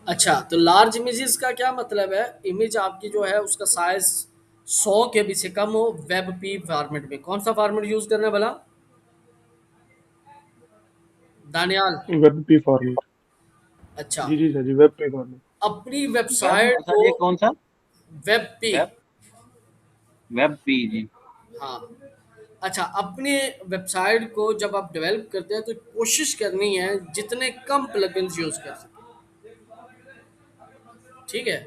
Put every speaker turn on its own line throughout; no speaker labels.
अच्छा, तो large images का क्या मतलब है? इमेज आपकी जो है उसका साइज 100 KB से कम हो, वेब पी फॉर्मेट में। कौन सा फॉर्मेट यूज करना है भला दानियाल?
वेब पे फॉर्मेट।
अच्छा,
जी जी सर जी, वेब पे फॉर्मेट।
अपनी
वेब
वेबसाइट को
सर, ये कौन सा?
वेब पे।
Web web P G.
हाँ, अच्छा, अपने वेबसाइट को जब आप डेवलप करते हैं तो कोशिश करनी है जितने कम प्लगइन्स यूज कर सकें। ठीक है?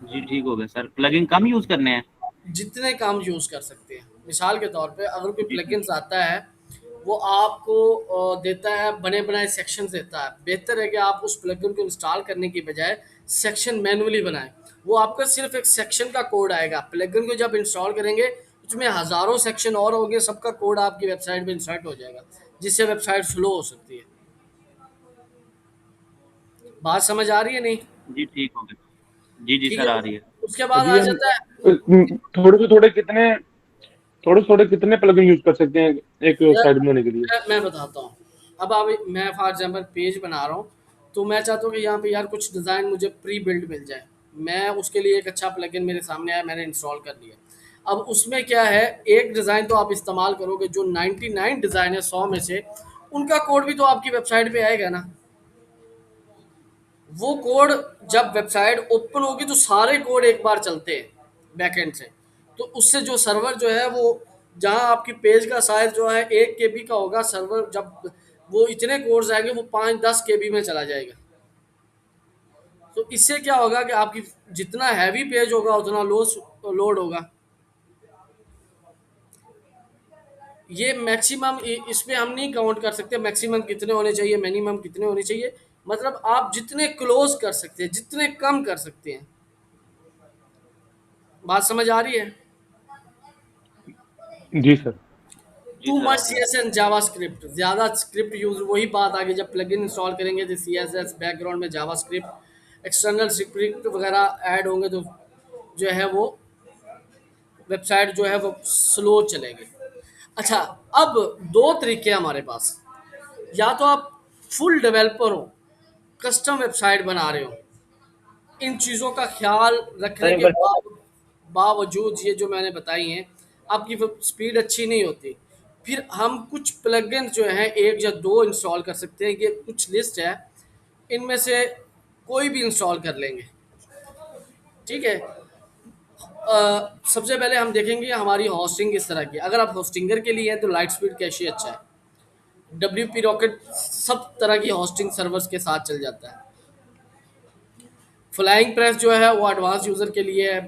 जी ठीक हो गया सर, प्लगइन कम यूज करने हैं।
जितने काम यूज़ कर सकते हैं। मिसाल के तौर पे अगर कोई
जी ठीक।
प्लगइन्स आता है, वो आपको देता है बने बनाए सेक्शन देता है। बेहतर है कि आप उस प्लगइन को इंस्टॉल करने की बजाय सेक्शन मैनुअली बनाएं। वो आपका सिर्फ एक सेक्शन का कोड आएगा। प्लगइन को जब इंस्टॉल करेंगे उसमें हज़ारों सेक्शन और होंगे, सबका कोड आपकी वेबसाइट में इंसर्ट हो जाएगा, जिससे वेबसाइट स्लो हो सकती है। बात समझ आ रही है नहीं?
जी ठीक हो गया। जी जी
ठीक
सर,
है।
आ रही है।
उसके
सर
बाद
जी
आ
हम
जाता है।
थोड़े से थोड़े कितने प्लगइन यूज कर सकते हैं एक
यार,
साइट बनाने के लिए?
मैं बताता हूँ। अब आप मैं फॉर एग्जांपल पेज बना रहा हूँ, तो मैं चाहता हूँ कि यहाँ पे यार कुछ डिज़ाइन मुझे प्री बिल्ड मिल जाए। मैं उसके लिए एक अच्छा प्लगइन मेरे सामने आया, मैंने इंस्टॉल कर लिया। अब उसमें क्या है, एक डिज़ाइन तो आप इस्तेमाल करोगे, जो 99 डिज़ाइन है 100 में से, उनका कोड भी तो आपकी वेबसाइट पे आएगा ना। वो कोड जब वेबसाइट ओपन होगी तो सारे कोड एक बार चलते हैं बैकएंड से। तो उससे जो सर्वर जो है वो, जहां आपकी पेज का साइज जो है 1 KB का होगा, सर्वर जब वो इतने कोड्स आएंगे वो 5-10 KB में चला जाएगा। तो इससे क्या होगा कि आपकी जितना हैवी पेज होगा उतना लोड होगा। ये मैक्सिमम इसमें हम नहीं काउंट कर सकते मैक्सिमम कितने होने चाहिए, मिनिमम कितने होने चाहिए। मतलब आप जितने क्लोज कर सकते हैं, जितने कम कर सकते हैं। बात समझ आ रही है?
जी सर।
जी
टू
सर,
मच
आ रही
सी
है।
एस एन जावा स्क्रिप्ट, ज़्यादा स्क्रिप्ट यूज, वही बात आ गई जब प्लगइन इंस्टॉल करेंगे तो सी एस एस बैकग्राउंड में जावा स्क्रिप्ट एक्सटर्नल स्क्रिप्ट वगैरह ऐड होंगे, तो जो है वो वेबसाइट जो है वो स्लो चलेगी। अच्छा, अब दो तरीके हैं हमारे पास। या तो आप फुल डेवलपर हो, कस्टम वेबसाइट बना रहे हो, इन चीज़ों का ख्याल
सर
रखने
एक
के
बार।
बावजूद ये जो मैंने बताई हैं, आपकी स्पीड अच्छी नहीं होती। फिर हम कुछ प्लगइन जो हैं एक या दो इंस्टॉल कर सकते हैं। ये कुछ लिस्ट है, इनमें से कोई भी इंस्टॉल कर लेंगे। ठीक है? सबसे पहले हम देखेंगे हमारी होस्टिंग किस तरह की है। अगर आप होस्टिंगर के लिए हैं तो लाइट स्पीड कैशे अच्छा है। डब्ल्यू पी रॉकेट सब तरह की होस्टिंग सर्वर्स के साथ चल जाता है। फ्लाइंग प्रेस जो है वो एडवांस यूज़र के लिए है।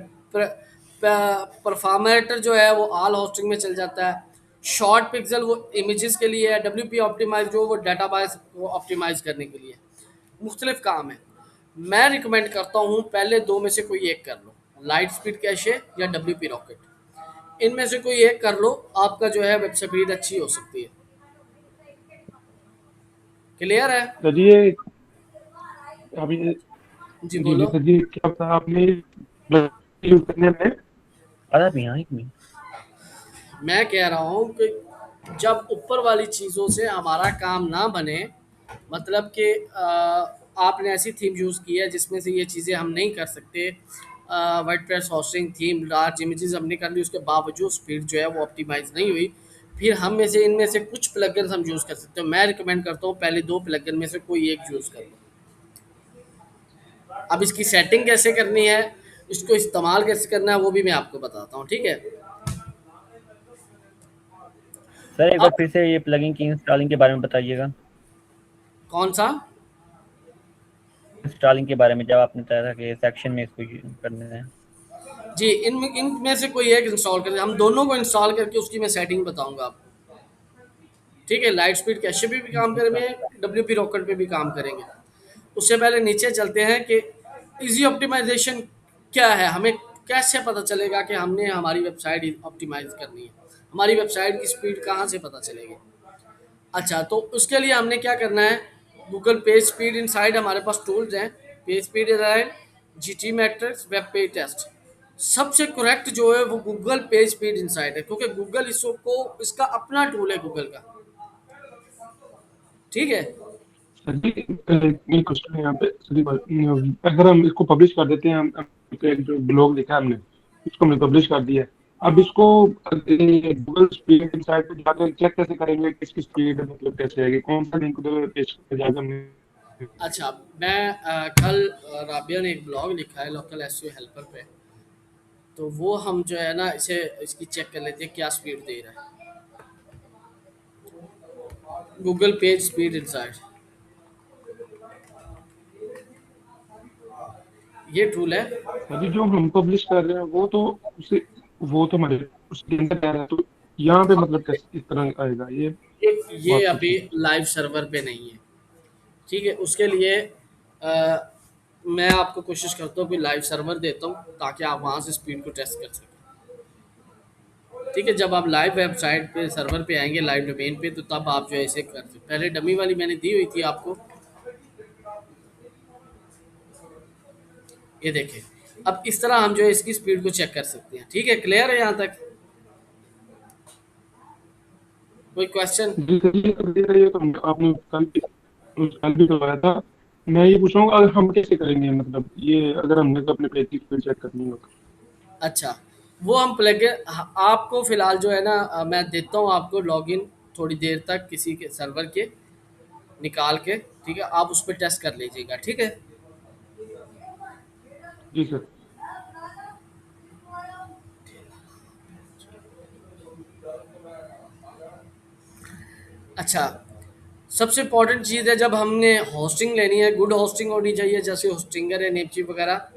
परफॉर्मेटर जो है वो ऑल होस्टिंग में चल जाता है। शॉर्ट पिक्सल वो इमेजेस के लिए है। डब्ल्यू पी ऑप्टिमाइज जो वो डाटाबेस को ऑप्टिमाइज करने के लिए। मुख्तलिफ काम है। मैं रिकमेंड करता हूँ पहले दो में से कोई एक कर लो, लाइट स्पीड कैशे या डब्ल्यू पी रॉकेट। इनमें से कोई एक कर लो, आपका जो है वेब स्पीड अच्छी हो सकती है। क्लियर है?
सर जी ये अभी
जी
जी जी
बोलो।
सर जी, क्या बताया आपने यूज करने में?
आधा भी यहाँ एक में।
मैं कह रहा हूँ कि जब ऊपर वाली चीज़ों से हमारा काम ना बने, मतलब कि आपने ऐसी थीम यूज़ की है जिसमें से ये चीज़ें हम नहीं कर सकते। WordPress hosting theme large images हमने कर ली, उसके बावजूद स्पीड जो है वो ऑप्टिमाइज़ नहीं हुई। फिर हम में से इनमें से कुछ प्लगइन्स हम यूज़ कर सकते हो। मैं रिकमेंड करता हूँ पहले दो प्लगइन में से कोई एक यूज़ कर लो। अब इसकी सेटिंग कैसे करनी है, इसको इस्तेमाल कैसे करना है, वो भी मैं आपको बताता हूँ। ठीक है?
सर एक बार
अब
फिर से ये प्लगइन की इंस्टॉलिंग के बारे में बताइएगा।
कौन सा?
इंस्टॉलिंग के बारे में, जब आपने बताया था कि सेक्शन में इसको करना है।
जी, इनमें से कोई एक इंस्टॉल करें, हम दोनों को इंस्टॉल करके उसकी मैं सेटिंग बताऊंगा आपको। ठीक है? लाइट स्पीड कैशे पे भी काम
जी सर।
करेंगे, डब्ल्यू पी रॉकेट पे भी काम करेंगे। उससे पहले नीचे चलते हैं कि इजी ऑप्टिमाइजेशन क्या है, हमें कैसे पता चलेगा कि हमने हमारी वेबसाइट ऑप्टिमाइज करनी है, हमारी वेबसाइट की स्पीड कहाँ से पता चलेगी। अच्छा, तो उसके लिए हमने क्या करना है, गूगल पेज स्पीड इनसाइड हमारे पास टूल्स हैं। Page speed inside, GTmetrix, web page test. सबसे करेक्ट जो है वो गूगल पेज स्पीड इनसाइड है, क्योंकि गूगल इसको इसका अपना टूल है गूगल का। ठीक है?
सर जी, ये क्वेश्चन है यहाँ पे सर जी, अगर हम इसको पब्लिश कर देते हैं, एक जो ब्लॉग लिखा है हमने, इसको हमने पब्लिश कर दिया है। अब इसको गूगल स्पीड साइट पे जाकर चेक कैसे करेंगे किसकी स्पीड मतलब कैसे आएगी, कौन सा लिंक उधर पेश किया जाएगा हमने?
अच्छा, मैं कल राबिया ने एक ब्लॉग लिखा है लोकल एसईओ हेल्पर पे, तो वो हम जो है ना इसे इसकी चेक कर लेते हैं क्या स्पीड दे रहा है। गूगल पेज स्पीड इंसाइट, ये टूल है।
अभी जो हम पब्लिश कर रहे हैं वो तो उसे वो तो हमारे उसके अंदर आ रहा है, तो यहाँ पे मतलब कैसे इस तरह आएगा ये
ये
बात
अभी
पूछनी
लाइव सर्वर पे नहीं है, ठीक है। उसके लिए मैं आपको कोशिश करता हूँ कि लाइव सर्वर देता हूँ ताकि आप वहाँ से स्पीड को टेस्ट कर सकें, ठीक है। जब आप लाइव वेबसाइट पे सर्वर पे आएंगे, लाइव डोमेन पे, तो तब आप जो है इसे कर सकते। पहले डमी वाली मैंने दी हुई थी आपको, ये देखें। अब इस तरह हम जो है इसकी स्पीड को चेक कर सकते हैं, ठीक है। क्लियर है यहाँ तक? कोई क्वेश्चन?
है। जी सर, ये तो दे रही है, तो आपने कल भी करवाया था। मैं ये पूछ रहा हूँ अगर हम कैसे करेंगे, मतलब ये अगर हमने तो अपने पेज की स्पीड चेक करनी हो तो?
अच्छा, वो हम प्लगइन आपको फ़िलहाल जो है ना मैं देता हूँ आपको लॉगिन थोड़ी देर तक किसी के सर्वर के निकाल के, ठीक है। आप उस पर टेस्ट कर लीजिएगा, ठीक है।
जी सर।
अच्छा, सबसे इम्पोर्टेंट चीज़ है, जब हमने होस्टिंग लेनी है, गुड होस्टिंग होनी चाहिए, जैसे होस्टिंगर है, नेमचीफ वगैरह।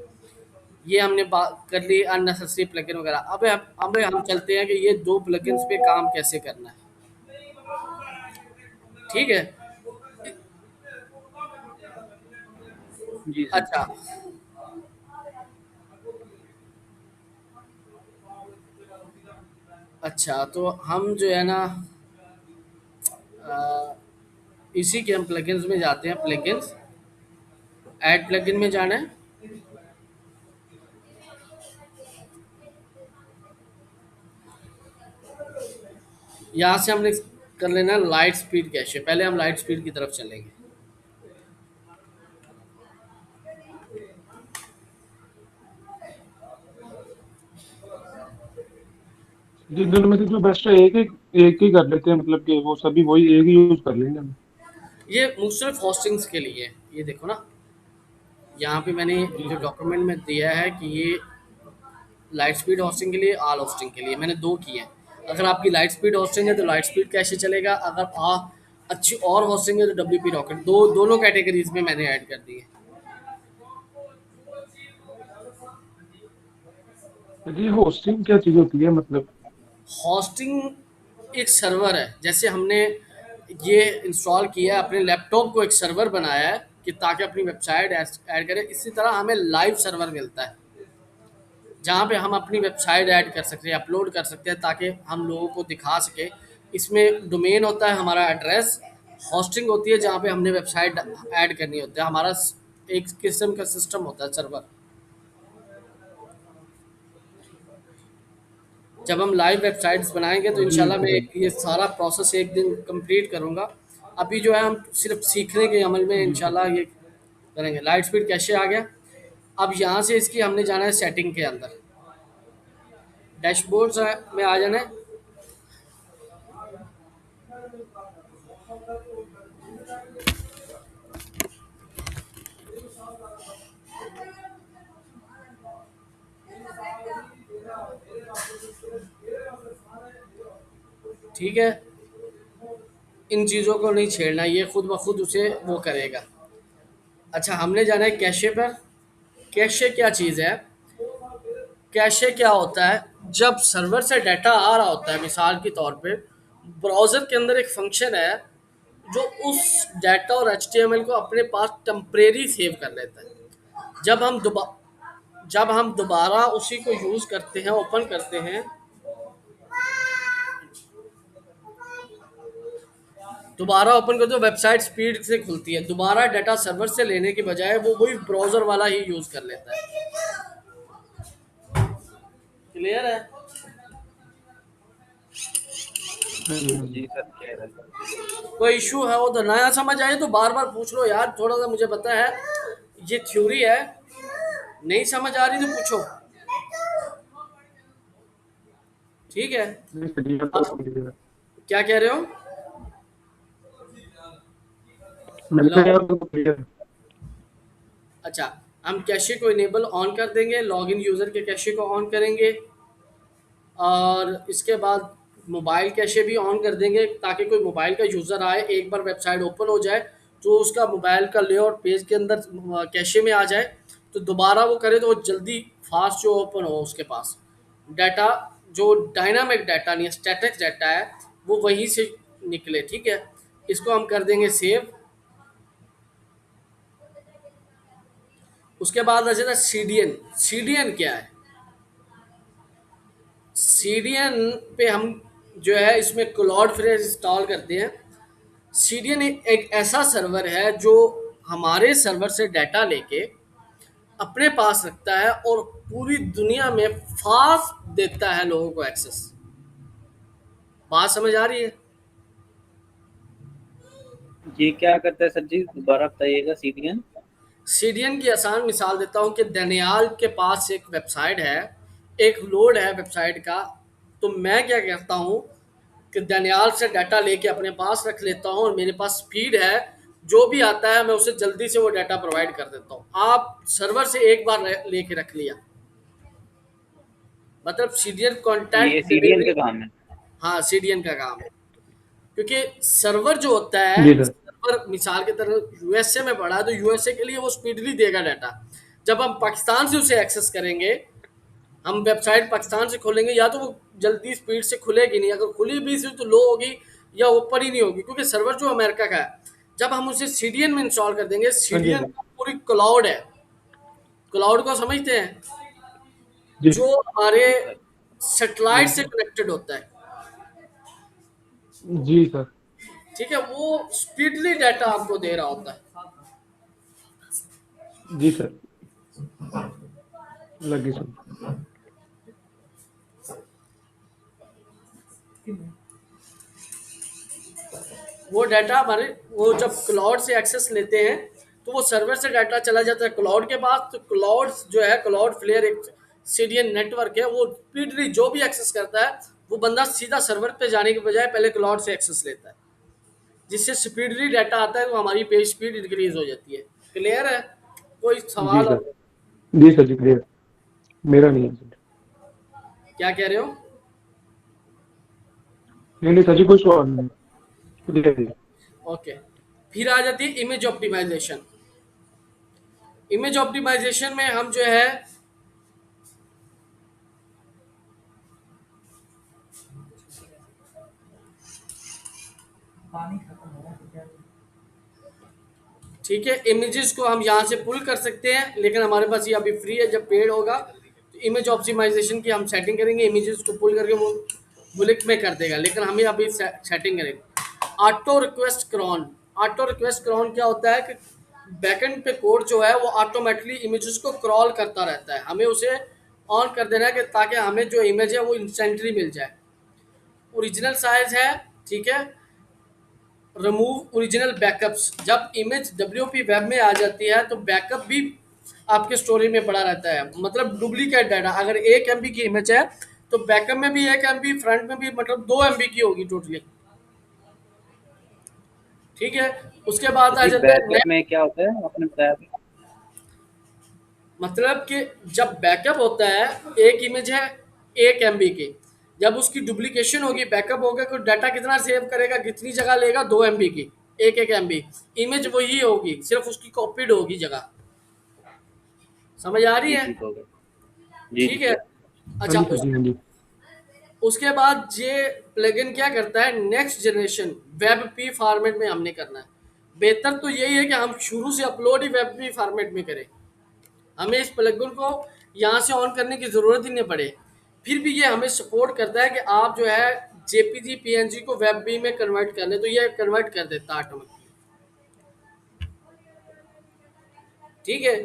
ये हमने बात कर ली अननेसेसरी प्लगइन वगैरह। अब हम चलते हैं कि ये दो प्लगइन्स पे काम कैसे करना है, ठीक है।
जी सर।
अच्छा, अच्छा तो हम जो है ना अ, इसी के हम प्लगइन्स में जाते हैं। प्लगइन्स, ऐड प्लगइन में जाना है। यहाँ से हमने कर लेना लाइट स्पीड कैशे। पहले हम लाइट स्पीड की तरफ चलेंगे।
जी, दोनों में से जो बेस्ट है एक ही कर लेते हैं, मतलब कि वो सभी वही एक ही यूज कर लेंगे हम।
ये सिर्फ होस्टिंग्स के लिए है, ये देखो ना, यहाँ पे मैंने
जी
जो
सर।
डॉक्यूमेंट में दिया है कि ये लाइट स्पीड होस्टिंग के लिए, ऑल होस्टिंग के लिए, मैंने दो किए हैं। अगर आपकी लाइट स्पीड होस्टिंग है तो लाइट स्पीड कैशे चलेगा, अगर अच्छी और होस्टिंग है तो डब्ल्यू रॉकेट। दोनों कैटेगरीज में मैंने ऐड कर दी है।
जी, होस्टिंग क्या चीज होती है मतलब?
होस्टिंग एक सर्वर है, जैसे हमने ये इंस्टॉल किया है अपने लैपटॉप को, एक सर्वर बनाया है कि ताकि अपनी वेबसाइट ऐड करें। इसी तरह हमें लाइव सर्वर मिलता है जहाँ पे हम अपनी वेबसाइट ऐड कर सकते हैं, अपलोड कर सकते हैं, ताकि हम लोगों को दिखा सके। इसमें डोमेन होता है, हमारा एड्रेस। होस्टिंग होती है जहाँ पे हमने वेबसाइट ऐड करनी होती है। हमारा एक किस्म का सिस्टम होता है सर्वर। जब हम लाइव वेबसाइट्स बनाएंगे तो
जी
इंशाल्लाह मैं
सर।
ये सारा प्रोसेस एक दिन कंप्लीट करूँगा। अभी जो है हम सिर्फ सीखने के अमल में
जी सर।
इंशाल्लाह ये करेंगे। लाइट स्पीड कैसे आ गया। अब यहाँ से इसकी हमने जाना है सेटिंग के अंदर, डैशबोर्ड में आ जाना है। ठीक है, इन चीज़ों को नहीं छेड़ना, ये खुद ब खुद उसे वो करेगा। अच्छा, हमने जाना है कैशे पर। कैशे क्या चीज़ है? कैशे क्या होता है? जब सर्वर से डाटा आ रहा होता है, मिसाल के तौर पे ब्राउज़र के अंदर एक फंक्शन है जो उस डाटा और एचटीएमएल को अपने पास टेम्परेरी सेव कर लेता है। जब हम दोबारा उसी को यूज़ करते हैं, ओपन करते हैं, दोबारा ओपन करते हो, वेबसाइट स्पीड से खुलती है। दोबारा डाटा सर्वर से लेने के बजाय वो वही ब्राउज़र वाला ही यूज़ कर लेता है। क्लियर है?
जी सर कह रहे हैं।
कोई इशू है उधर नया समझ आए तो बार बार पूछ लो यार, थोड़ा सा मुझे पता है ये थ्योरी है, नहीं समझ आ रही तो पूछो, ठीक है।
नहीं सर, ये तो
अब
समझ गया।
क्या कह रहे हो?
मैंने
हेलो।
कहा यार तो क्लियर है।
अच्छा, हम कैशे को इनेबल ऑन कर देंगे, लॉगिन यूज़र के कैशे को ऑन करेंगे, और इसके बाद मोबाइल कैशे भी ऑन कर देंगे ताकि कोई मोबाइल का यूज़र आए, एक बार वेबसाइट ओपन हो जाए तो उसका मोबाइल का लेआउट पेज के अंदर कैशे में आ जाए, तो दोबारा वो करे तो वो जल्दी फास्ट जो ओपन हो उसके पास डाटा, जो डायनामिक डाटा नहीं है, स्टैटिक डाटा है, वो वहीं से निकले, ठीक है। इसको हम कर देंगे सेव। उसके बाद आ जाता है सीडीएन। सीडीएन क्या है? सीडीएन पे हम जो है इसमें क्लाउड फ्रेज इंस्टॉल करते हैं। सीडीएन एक ऐसा सर्वर है जो हमारे सर्वर से डाटा लेके अपने पास रखता है और पूरी दुनिया में फास्ट देता है लोगों को एक्सेस। बात समझ आ रही है?
जी क्या करता है सर जी, दोबारा बताइएगा। सीडीएन।
सीडीएन की आसान मिसाल देता हूँ कि दनियाल के पास एक वेबसाइट है, एक लोड है वेबसाइट का, तो मैं क्या करता हूँ कि दनियाल से डाटा लेके अपने पास रख लेता हूँ और मेरे पास स्पीड है, जो भी आता है मैं उसे जल्दी से वो डाटा प्रोवाइड कर देता हूँ। आप सर्वर से एक बार लेके रख लिया, मतलब सीडीएन
ये
कॉन्टैक्ट
सीडीएन
डिलीवरी।
का काम है।
हाँ, सीडीएन का काम है, क्योंकि सर्वर जो होता है,
जी सर।
सर्वर मिसाल के तरह यूएसए में पड़ा है तो यूएसए के लिए वो स्पीडली देगा डाटा। जब हम पाकिस्तान से उसे एक्सेस करेंगे, हम वेबसाइट पाकिस्तान से खोलेंगे, या तो वो जल्दी स्पीड से खुलेगी नहीं, अगर खुली भी तो लो होगी या ऊपर ही नहीं होगी, क्योंकि सर्वर जो अमेरिका का है। जब हम उसे सीडीएन में इंस्टॉल कर देंगे,
हाँ जी, हाँ
सीडीएन
जी।
पूरी क्लाउड है। क्लाउड को समझते हैं?
जी
जो हमारे
जी सर।
सेटेलाइट से कनेक्टेड होता है,
जी सर।
ठीक है, वो स्पीडली डाटा आपको दे रहा होता है।
जी सर, लगी सर।
वो डाटा हमारे, वो जब क्लाउड से एक्सेस लेते हैं तो वो सर्वर से डाटा चला जाता है क्लाउड के पास, तो क्लाउड जो है, क्लाउड फ्लेयर एक सीडीएन नेटवर्क है, वो स्पीडली जो भी एक्सेस करता है वो बंदा सीधा सर्वर पे जाने के बजाय पहले क्लाउड से एक्सेस लेता है, जिससे स्पीडली डाटा आता है तो हमारी पेज स्पीड इंक्रीज हो जाती है। क्लियर है? कोई
जी
सवाल
सर।
हो?
जी सर, जी क्लियर। मेरा नहीं है सर।
क्या कह रहे हो?
नहीं नहीं सर जी, कोई सवाल नहीं। क्लियर है।
ओके। फिर आ जाती है इमेज ऑप्टिमाइजेशन। इमेज ऑप्टिमाइजेशन में हम जो है ठीक है, इमेजेस को हम यहाँ से पुल कर सकते हैं, लेकिन हमारे पास ये अभी फ्री है, जब पेड होगा तो इमेज ऑप्टिमाइजेशन की हम सेटिंग करेंगे, इमेजेस को पुल करके वो बुलेट में कर देगा, लेकिन हमें अभी सेटिंग करेंगे। Auto request cron. Auto request cron क्या होता है कि बैकएंड पे कोड जो है वो ऑटोमेटिकली इमेजेस को क्रॉल करता रहता है, हमें उसे ऑन कर देना है कि ताकि हमें जो इमेज है वो इंस्टेंटली मिल जाए। ओरिजिनल साइज है, ठीक है। Remove original backups. जब इमेज डब्ल्यूपी वेब में आ जाती है तो बैकअप भी आपके स्टोरी में पड़ा रहता है, मतलब डुप्लीकेट डाटा। अगर 1 MB की इमेज है तो बैकअप में भी 1 MB, फ्रंट में भी मतलब 2 MB की होगी टोटली, ठीक है। उसके बाद आ
जी
जाता है
बैकअप में क्या होता है आपने बताया था?
मतलब कि जब बैकअप होता है, एक इमेज है 1 MB की, जब उसकी डुप्लीकेशन होगी, बैकअप होगा, तो डाटा कितना सेव करेगा, कितनी जगह लेगा, 2 MB की, एक MB इमेज वही होगी, सिर्फ उसकी कॉपीड होगी जगह। समझ आ रही
जी
है?
ठीक हो गया। जी जी
ठीक है।
सर।
हाँ
अच्छा,
जी सर जी, हाँ जी।
उसके बाद ये प्लगइन क्या करता है, next generation web P format में हमने करना है। बेहतर तो यही है कि हम शुरू से अपलोड ही वेब पी फॉर्मेट में करें, हमें इस प्लगइन को यहाँ से ऑन करने की ज़रूरत ही नहीं पड़े। फिर भी ये हमें सपोर्ट करता है कि आप जो है जेपीजी पीएनजी को वेब पी में कन्वर्ट कर ले, तो ये कन्वर्ट कर देता है ऑटोमेटिकली, ठीक है।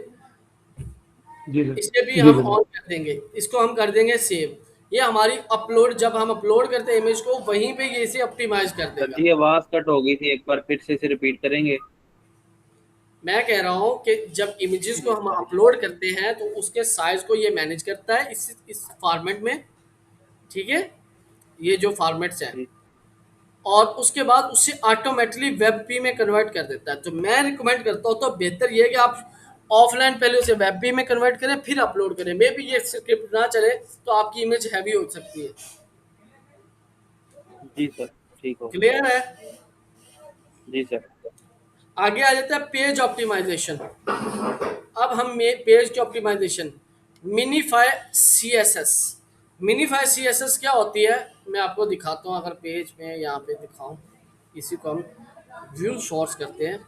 जी सर।
इसे भी
जी
हम
सर जी।
ऑन कर देंगे, इसको हम कर देंगे सेव। ये हमारी अपलोड, जब हम अपलोड करते हैं इमेज को, वहीं पे ये इसे ऑप्टिमाइज कर
सर
देगा।
जी आवाज कट हो गई थी, एक बार फिर से रिपीट करेंगे?
मैं कह रहा हूँ कि जब इमेजेस को हम अपलोड करते हैं तो उसके साइज को ये मैनेज करता है इस फॉर्मेट में, ठीक है, ये जो फॉर्मेट्स हैं,
जी
और उसके बाद उससे ऑटोमेटिकली वेब पी में कन्वर्ट कर देता है। तो मैं रिकमेंड करता हूँ, तो बेहतर ये है कि आप ऑफलाइन पहले उसे वेब पी में कन्वर्ट करें फिर अपलोड करें। मे बी ये स्क्रिप्ट ना चले तो आपकी इमेज हैवी हो सकती है।
जी सर, ठीक हो गया।
क्लियर है?
जी सर।
आगे आ जाता है पेज ऑप्टिमाइजेशन। अब हम पेज की optimisation, minify CSS. Minify CSS क्या होती है, मैं आपको दिखाता हूँ। अगर पेज में यहाँ पे दिखाऊं, इसी को हम व्यू सोर्स करते हैं।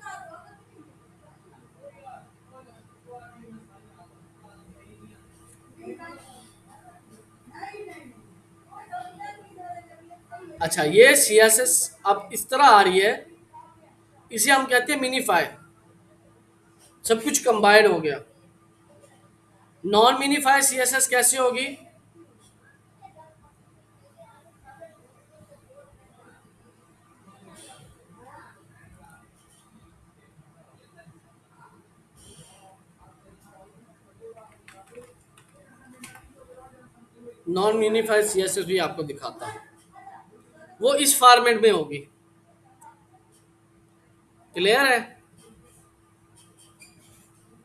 अच्छा, ये सीएसएस अब इस तरह आ रही है, इसे हम कहते हैं मिनीफाई। सब कुछ कंबाइंड हो गया। नॉन मिनीफाई सीएसएस कैसे होगी? नॉन मिनीफाई सीएसएस भी आपको दिखाता है, वो इस फॉर्मेट में होगी। क्लियर है?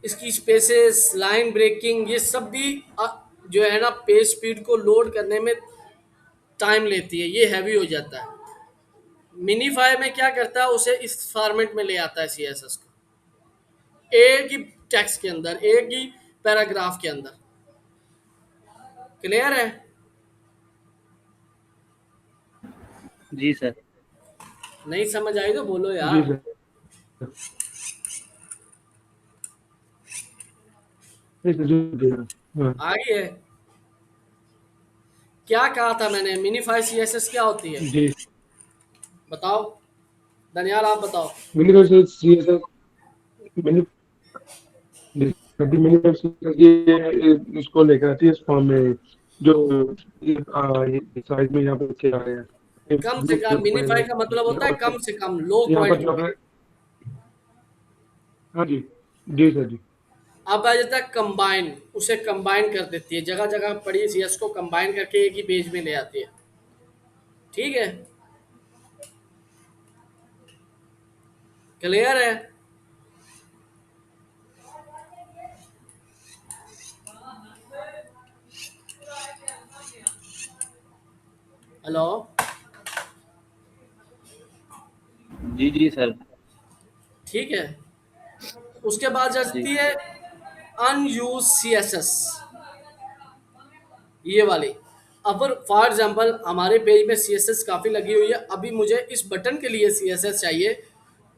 इसकी स्पेसेस, लाइन ब्रेकिंग, ये सब भी जो है ना, पेज स्पीड को लोड करने में टाइम लेती है, ये हैवी हो जाता है। मिनीफाई में क्या करता है, उसे इस फॉर्मेट में ले आता है सीएसएस को, एक ही टेक्स्ट के अंदर, एक ही पैराग्राफ के अंदर। क्लियर है?
जी सर।
नहीं समझ आई तो बोलो
जी
यार।
सर। जी सर, जी सर। हाँ।
आगे है, क्या कहा था मैंने, मिनीफाई सीएसएस क्या होती है
जी।
बताओ, दनियाल आप बताओ।
मैंने कहा सर सीएसएस, मैंने मैंने कहा ये इसको लेकर आती है इस फॉर्म में जो साइज में यहाँ पे लिखे आ रहे हैं।
कम से कम, मिनीफाई का मतलब होता है कम से कम, लो
यहाँ पर
क्वालिटी
जो
में।
है, हाँ जी, जी सर जी।
अब आ जाता है कंबाइन, उसे कंबाइन कर देती है, जगह जगह पड़ी सीएस को कंबाइन करके एक ही पेज में ले आती है। ठीक है? क्लियर है? हेलो?
जी जी सर।
ठीक है। उसके बाद
जी
जाती है अनयूज सीएसएस, ये वाली। अब फॉर एग्जांपल हमारे पेज में सीएसएस काफ़ी लगी हुई है, अभी मुझे इस बटन के लिए सीएसएस चाहिए,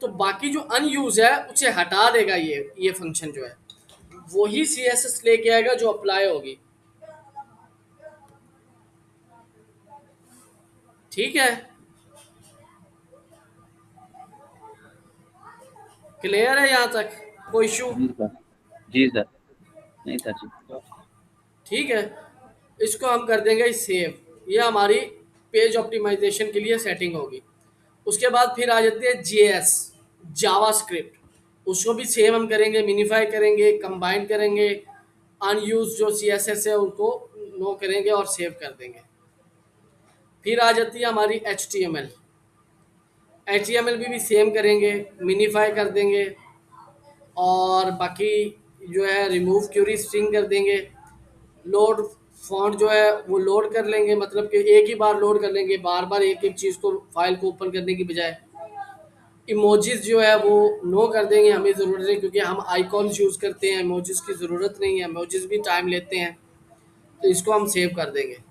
तो बाकी जो अनयूज है उसे हटा देगा ये फंक्शन जो है, वही सीएसएस लेके आएगा जो अप्लाई होगी। ठीक है? क्लियर है यहाँ तक? कोई इशू?
जी सर। जी सर। नहीं सर जी।
ठीक है, इसको हम कर देंगे सेव। ये हमारी पेज ऑप्टिमाइजेशन के लिए सेटिंग होगी। उसके बाद फिर आ जाती है जेएस, जावा स्क्रिप्ट। उसको भी सेम हम करेंगे, मिनीफाई करेंगे, कंबाइन करेंगे, अनयूज जो सीएसएस है उनको नो करेंगे और सेव कर देंगे। फिर आ जाती है हमारी एचटीएमएल। एचटीएमएल भी सेम करेंगे, मिनीफाई कर देंगे, और बाकी जो है रिमूव क्यूरी स्ट्रिंग कर देंगे। लोड फॉन्ट जो है वो लोड कर लेंगे, मतलब कि एक ही बार लोड कर लेंगे, बार बार एक एक चीज़ को, फाइल को ओपन करने की बजाय। इमोजीज जो है वो नो कर देंगे, हमें ज़रूरत नहीं, क्योंकि हम आइकॉन्स यूज़ करते हैं, इमोजीज की ज़रूरत नहीं है, इमोजीज भी टाइम लेते हैं, तो इसको हम सेव कर देंगे।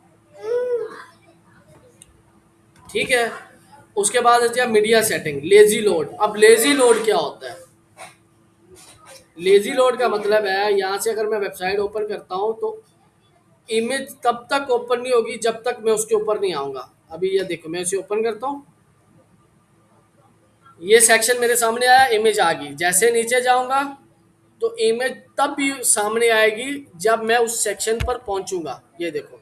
ठीक है? उसके बाद है मीडिया सेटिंग, लेजी लोड। अब लेजी लोड क्या होता है? लेजी लोड का मतलब है, यहाँ से अगर मैं वेबसाइट ओपन करता हूँ तो इमेज तब तक ओपन नहीं होगी जब तक मैं उसके ऊपर नहीं आऊँगा। अभी ये देखो, मैं इसे ओपन करता हूँ, ये सेक्शन मेरे सामने आया, इमेज आ गई। जैसे नीचे जाऊँगा तो इमेज तब भी सामने आएगी जब मैं उस सेक्शन पर पहुँचूँगा। ये देखो,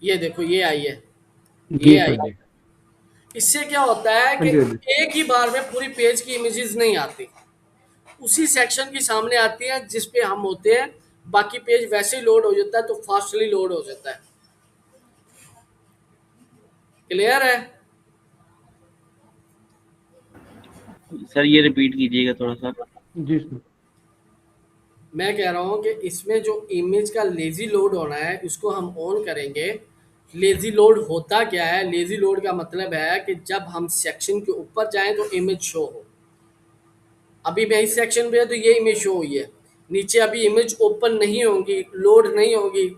ये देखो ये आई है,
जी
ये आई।
सर जी।
इससे क्या होता है
हाँ
कि
जी हाँ जी।
एक ही बार में पूरी पेज की इमेजेस नहीं आती, उसी सेक्शन की सामने आती है जिस पे हम होते हैं, बाकी पेज वैसे ही लोड हो जाता है, तो फास्टली लोड हो जाता है। क्लियर है?
सर ये रिपीट कीजिएगा थोड़ा सा।
जी सर।
मैं कह रहा हूँ कि इसमें जो इमेज का लेजी लोड होना है इसको हम ऑन करेंगे। लेजी लोड होता क्या है? लेजी लोड का मतलब है कि जब हम सेक्शन के ऊपर जाएं तो इमेज शो हो। अभी मैं इस सेक्शन पे है तो ये इमेज शो हुई है, नीचे अभी इमेज ओपन नहीं होगी, लोड नहीं होगी,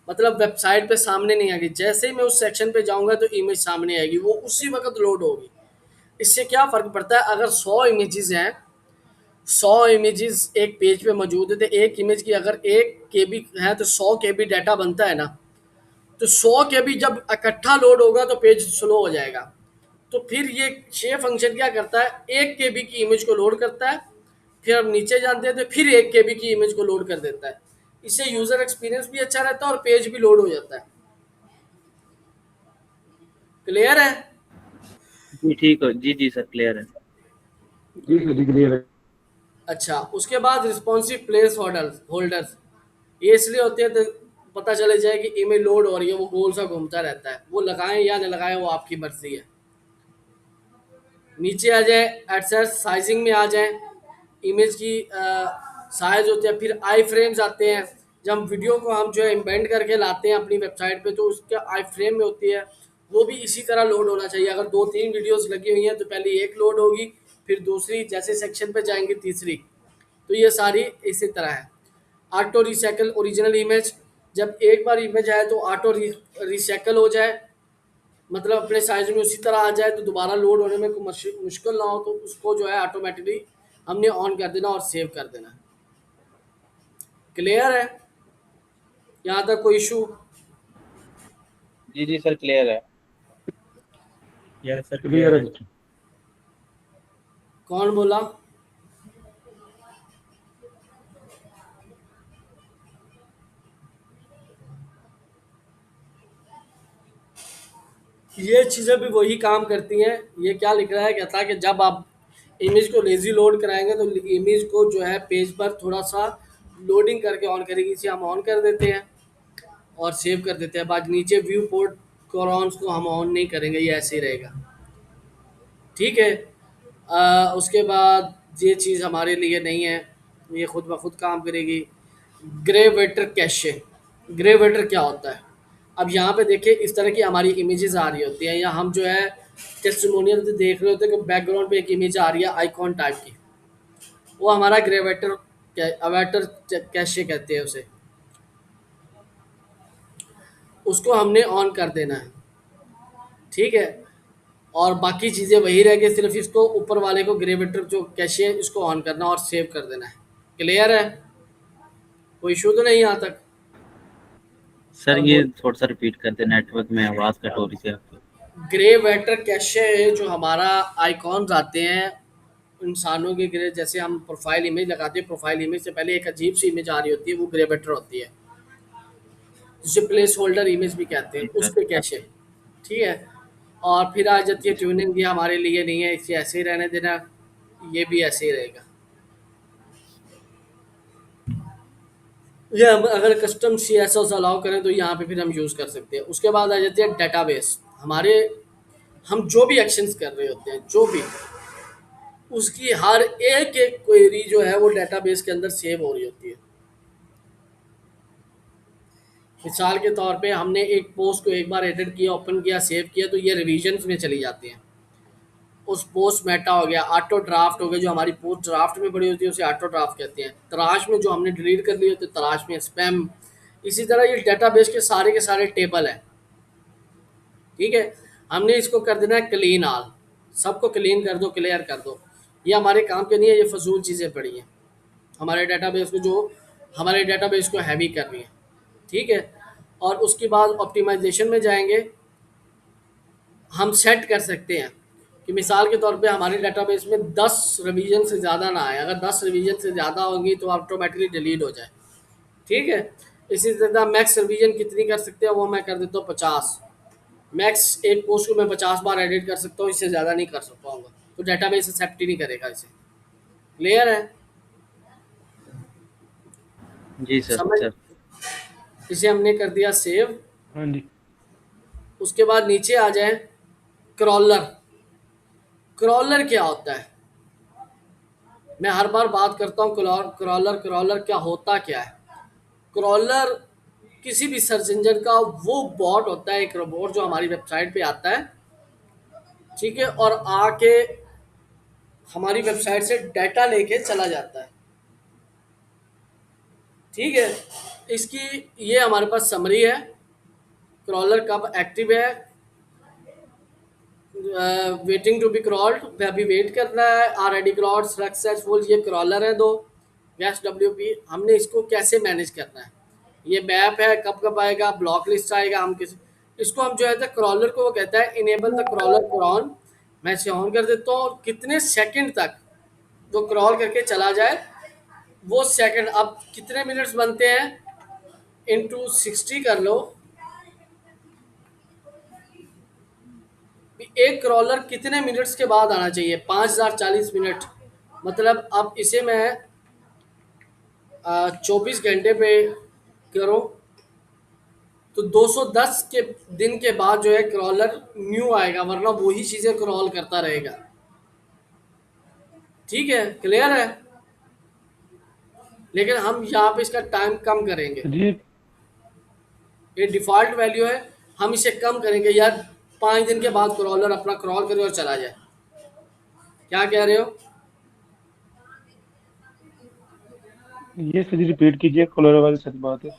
मतलब वेबसाइट पे सामने नहीं आएगी। जैसे ही मैं उस सेक्शन पे जाऊंगा तो इमेज सामने आएगी, वो उसी वक्त लोड होगी। इससे क्या फ़र्क पड़ता है? अगर 100 इमेजेस हैं, 100 इमेजेस एक पेज पे मौजूद है, तो एक इमेज की अगर 1 KB है तो 100 KB डाटा बनता है ना। तो 100 KB जब इकट्ठा लोड होगा तो पेज स्लो हो जाएगा। तो फिर ये शेयर फंक्शन क्या करता है, 1 KB की इमेज को लोड करता है, फिर हम नीचे जाते हैं तो फिर 1 KB की इमेज को लोड कर देता है। इससे यूज़र एक्सपीरियंस भी अच्छा रहता है और पेज भी लोड हो जाता है। क्लियर है?
जी ठीक है, जी जी सर क्लियर है।
जी सर जी क्लियर है।
अच्छा, उसके बाद रिस्पॉन्सिव प्लेस होल्डर्स होल्डर्स ये इसलिए होते हैं तो पता चले जाए कि ईमेल लोड हो रही है, वो गोल सा घूमता रहता है। वो लगाएं या न लगाएं वो आपकी मर्जी है। नीचे आ जाए, एडसेट साइजिंग में आ जाए, इमेज की साइज होती है, फिर आई फ्रेम्स आते हैं। जब हम वीडियो को हम जो है इम्बेंड करके लाते हैं अपनी वेबसाइट पे, तो उसके आई फ्रेम में होती है, वो भी इसी तरह लोड होना चाहिए। अगर 2-3 वीडियोस लगी हुई हैं तो पहले एक लोड होगी, फिर दूसरी, जैसे सेक्शन पे जाएंगे तीसरी। तो ये सारी इसी तरह है। ऑटो रिसाइकल ओरिजिनल इमेज, जब एक बार इमेज आए तो ऑटो रिसाइकल हो जाए, मतलब अपने साइज में उसी तरह आ जाए, तो दोबारा लोड होने में कोई मुश्किल ना हो, तो उसको जो है ऑटोमेटिकली हमने ऑन कर देना और सेव कर देना। क्लियर है? यहाँ तक कोई इशू?
जी जी सर क्लियर है। यस सर
क्लियर
क्लियर
है
है।
जी।
कौन बोला? ये चीज़ें भी वही काम करती हैं। ये क्या लिख रहा है, कहता है कि जब आप इमेज को लेजी लोड कराएंगे तो इमेज को जो है पेज पर थोड़ा सा लोडिंग करके ऑन करेगी। इसे हम ऑन कर देते हैं और सेव कर देते हैं। बाद नीचे व्यू पोर्ट कॉरन्स को हम ऑन नहीं करेंगे, ये ऐसे ही रहेगा। ठीक है। उसके बाद ये चीज़ हमारे लिए नहीं है, ये खुद ब खुद काम करेगी। Grey waiter cache, grey waiter क्या होता है? अब यहाँ पे देखिए, इस तरह की हमारी इमेजेस आ रही होती हैं, या हम जो है टेस्टिमोनियल देख रहे होते हैं कि बैकग्राउंड पे एक इमेज आ रही है आइकॉन टाइप की, वो हमारा ग्रे वेटर अवेटर कैशे कहते हैं उसे। उसको हमने ऑन कर देना है। ठीक है। और बाकी चीज़ें वही रह गई, सिर्फ इसको ऊपर वाले को ग्रे वेटर जो कैशे है इसको ऑन करना और सेव कर देना है। क्लियर है? कोई इशू तो नहीं यहाँ तक?
सर
अब
ये
बोल।
थोड़ा सा रिपीट करते, नेटवर्क में आवाज़ कट हो रही थी आपकी।
ग्रे वेटर कैशे जो हमारा आइकॉन्स आते हैं इंसानों के ग्रे, जैसे हम प्रोफाइल इमेज लगाते हैं, प्रोफाइल इमेज से पहले एक अजीब सी इमेज आ रही होती है, वो ग्रे वेटर होती है, जिसे प्लेस होल्डर इमेज भी कहते हैं,
जी
उस
सर।
पे कैशे। ठीक है। और फिर आ जाती है ट्यूनिंग, ये हमारे लिए नहीं है, इसे ऐसे ही रहने देना, ये भी ऐसे ही रहेगा। ये हम अगर custom C S S allow करें तो यहाँ पे फिर हम यूज़ कर सकते हैं। उसके बाद आ जाती है डेटाबेस। हमारे हम जो भी एक्शंस कर रहे होते हैं, जो भी, उसकी हर एक एक क्वेरी जो है वो डेटाबेस के अंदर सेव हो रही होती है। मिसाल के तौर पे हमने एक पोस्ट को एक बार एडिट किया, ओपन किया, सेव किया, तो ये रिवीजन्स में चली जाती हैं। उस पोस्ट मेटा हो गया, ऑटो ड्राफ्ट हो गया, जो हमारी पोस्ट ड्राफ्ट में पड़ी होती है उसे ऑटो ड्राफ्ट कहते हैं। तलाश में जो हमने डिलीट कर ली होती है, तलाश में स्पैम। इसी तरह ये डेटाबेस के सारे टेबल हैं। ठीक है। हमने इसको कर देना है क्लीन ऑल, सबको क्लीन कर दो, क्लियर कर दो। ये हमारे काम के नहीं है, ये फजूल चीज़ें पड़ी हैं हमारे डेटाबेस को, जो हमारे डेटाबेस को हैवी कर रही हैं। ठीक है। और उसके बाद ऑप्टिमाइजेशन में जाएंगे, हम सेट कर सकते हैं कि मिसाल के तौर पे हमारे डेटाबेस में 10 रिवीजन से ज़्यादा ना आए। अगर 10 रिवीजन से ज़्यादा होंगी तो ऑटोमेटिकली डिलीट हो जाए। ठीक है। इसी तरह मैक्स रिवीजन कितनी कर सकते हैं वो मैं कर देता हूँ 50। मैक्स एक पोस्ट को मैं 50 बार एडिट कर सकता हूँ, इससे ज़्यादा नहीं कर सकता हूँ, तो डेटाबेस एक्सेप्ट ही नहीं करेगा इसे। क्लियर है?
जी सर
समझ?
सर।
इसे हमने कर दिया सेव।
हाँ जी।
उसके बाद नीचे आ जाए, क्रॉलर। क्रॉलर क्या होता है? मैं हर बार बात करता हूँ क्रॉलर क्रॉलर क्या होता क्या है। क्रॉलर किसी भी सर्च इंजन का वो बॉट होता है, एक रोबोट जो हमारी वेबसाइट पे आता है, ठीक है, और आके हमारी वेबसाइट से डाटा लेके चला जाता है। ठीक है, इसकी ये हमारे पास समरी है। क्रॉलर कब एक्टिव है, वेटिंग टू बी क्रॉल्ड, अभी वेट करना है, ऑलरेडी क्रॉल्ड सक्सेसफुल, ये क्रॉलर है दो। गैस डब्ल्यूपी हमने इसको कैसे मैनेज करना है, ये मैप है, कब कब आएगा, ब्लॉक लिस्ट आएगा, हम किस इसको हम जो है क्रॉलर को वो कहता है इनेबल द क्रॉलर क्रॉन। मैं इसे ऑन कर देता हूँ और कितने सेकंड तक जो क्रॉल करके चला जाए वो सेकंड। अब कितने मिनट्स बनते हैं, इनटू 60 कर लो। एक क्रॉलर कितने मिनट्स के बाद आना चाहिए, 5040 मिनट। मतलब अब इसे मैं 24 घंटे पे करो तो 210 के दिन के बाद जो है क्रॉलर न्यू आएगा, वरना वही चीजें क्रॉल करता रहेगा। ठीक है, क्लियर है? लेकिन हम यहाँ पे इसका टाइम कम करेंगे।
जी
ये डिफ़ॉल्ट वैल्यू है, हम इसे कम करेंगे यार, 5 दिन के बाद क्रॉलर अपना क्रॉल करे और चला जाए। क्या कह रहे हो?
ये सर रिपीट कीजिए, कॉलर वाली सच बात है।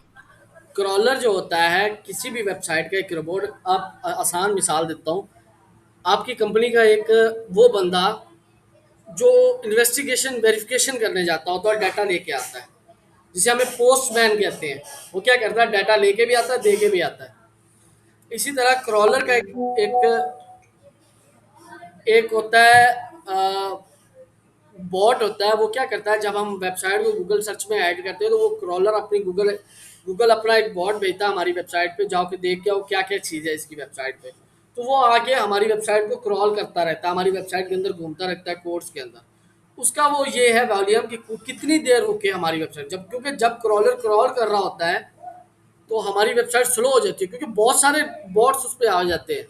क्रॉलर जो होता है किसी भी वेबसाइट का एक रोबोट। आप आसान मिसाल देता हूँ, आपकी कंपनी का एक वो बंदा जो इन्वेस्टिगेशन वेरिफिकेशन करने जाता होता है और डाटा लेके आता है, जिसे हमें पोस्टमैन कहते हैं। वो क्या करता है, डाटा लेके भी आता है, दे के भी आता है। इसी तरह क्रॉलर का एक एक होता है बॉट होता है। वो क्या करता है, जब हम वेबसाइट को गूगल सर्च में ऐड करते हैं तो वो क्रॉलर अपनी गूगल गूगल अपना एक बॉट भेजता है हमारी वेबसाइट पे, जाओ के देख के आओ क्या क्या चीज़ है इसकी वेबसाइट पे। तो वो आके हमारी वेबसाइट को क्रॉल करता रहता है, हमारी वेबसाइट के अंदर घूमता रहता है, कोड्स के अंदर। उसका वो ये है वॉल्यूम कि कितनी देर रुके हमारी वेबसाइट, जब क्योंकि जब क्रॉलर क्रॉल कर रहा होता है तो हमारी वेबसाइट स्लो हो जाती है, क्योंकि बहुत सारे बॉट्स उस पर आ जाते हैं,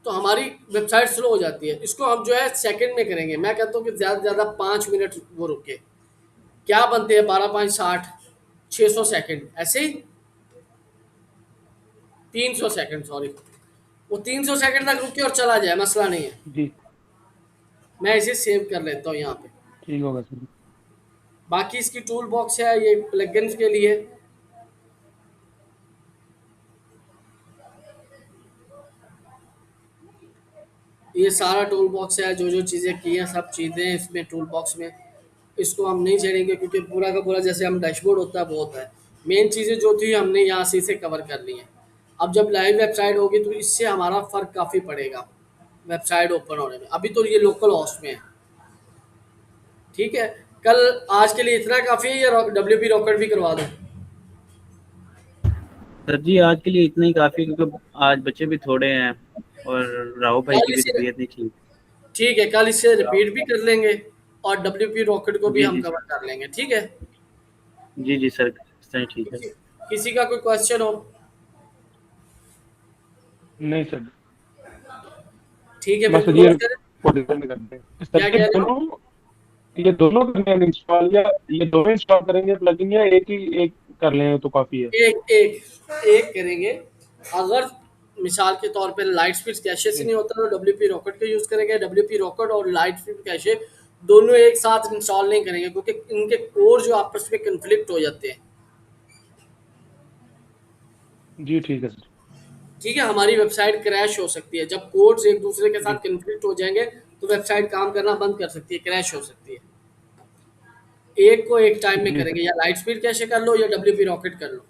तो हमारी वेबसाइट स्लो हो जाती है। इसको हम जो है सेकंड में करेंगे। मैं कहता हूँ कि ज़्यादा से ज़्यादा 5 मिनट वो रुके। क्या बनते हैं, 12 5 60, 600 सेकंड, ऐसे ही 300 सेकंड, सॉरी, वो 300 सेकंड तक रुके और चला जाए, मसला नहीं है।
जी
मैं इसे सेव कर लेता हूँ यहाँ पे।
ठीक होगा सर।
बाकी इसकी टूल बॉक्स है, ये प्लगइन्स के लिए। ये सारा टूल बॉक्स है, जो जो चीज़ें की हैं सब चीज़ें इसमें टूल बॉक्स में। इसको हम नहीं छेड़ेंगे क्योंकि पूरा का पूरा जैसे हम डैशबोर्ड होता है वो होता है। मेन चीज़ें जो थी हमने यहाँ से इसे कवर कर ली हैं। अब जब लाइव वेबसाइट होगी तो इससे हमारा फ़र्क काफ़ी पड़ेगा वेबसाइट ओपन होने में। अभी तो ये लोकल होस्ट में है। ठीक है, कल आज के लिए इतना काफ़ी है, या WP रॉकेट भी करवा दूँ?
सर जी आज के लिए इतना ही काफ़ी है, क्योंकि आज बच्चे भी थोड़े हैं और राव भाई
कल
की भी
इसे
तबीयत नहीं ठीक।
ठीक है, कल इसे रिपीट भी कर लेंगे और WP रॉकेट को भी
जी
हम
जी
कवर कर लेंगे। ठीक है,
जी जी सर, सही ठीक है।
किसी का कोई क्वेश्चन हो?
नहीं सर,
ठीक है, फिर
बस ये
क्लोज करें।
को डिपेंड करते हैं सर।
क्या कह रहे हो?
ये दोनों करने हैं इंस्टॉल, या ये दोनों इंस्टॉल करेंगे प्लगइन, या एक ही एक कर लें तो काफी है?
एक एक एक करेंगे। अगर मिसाल के तौर पे लाइट स्पीड कैशे से
ठीक।
नहीं होता तो WP रॉकेट का यूज़ करेंगे। WP रॉकेट और लाइट स्पीड कैशे दोनों एक साथ इंस्टॉल नहीं करेंगे, क्योंकि इनके कोर जो आपस में कन्फ्लिक्ट हो जाते हैं।
जी ठीक है सर।
ठीक है, हमारी वेबसाइट क्रैश हो सकती है जब कोड्स एक दूसरे के
जी
साथ कन्फ्लिक्ट हो जाएंगे, तो वेबसाइट काम करना बंद कर सकती है, क्रैश हो सकती है। एक को एक टाइम में
जी सर।
करेंगे, या लाइट स्पीड कैशे कर लो या WP रॉकेट कर लो।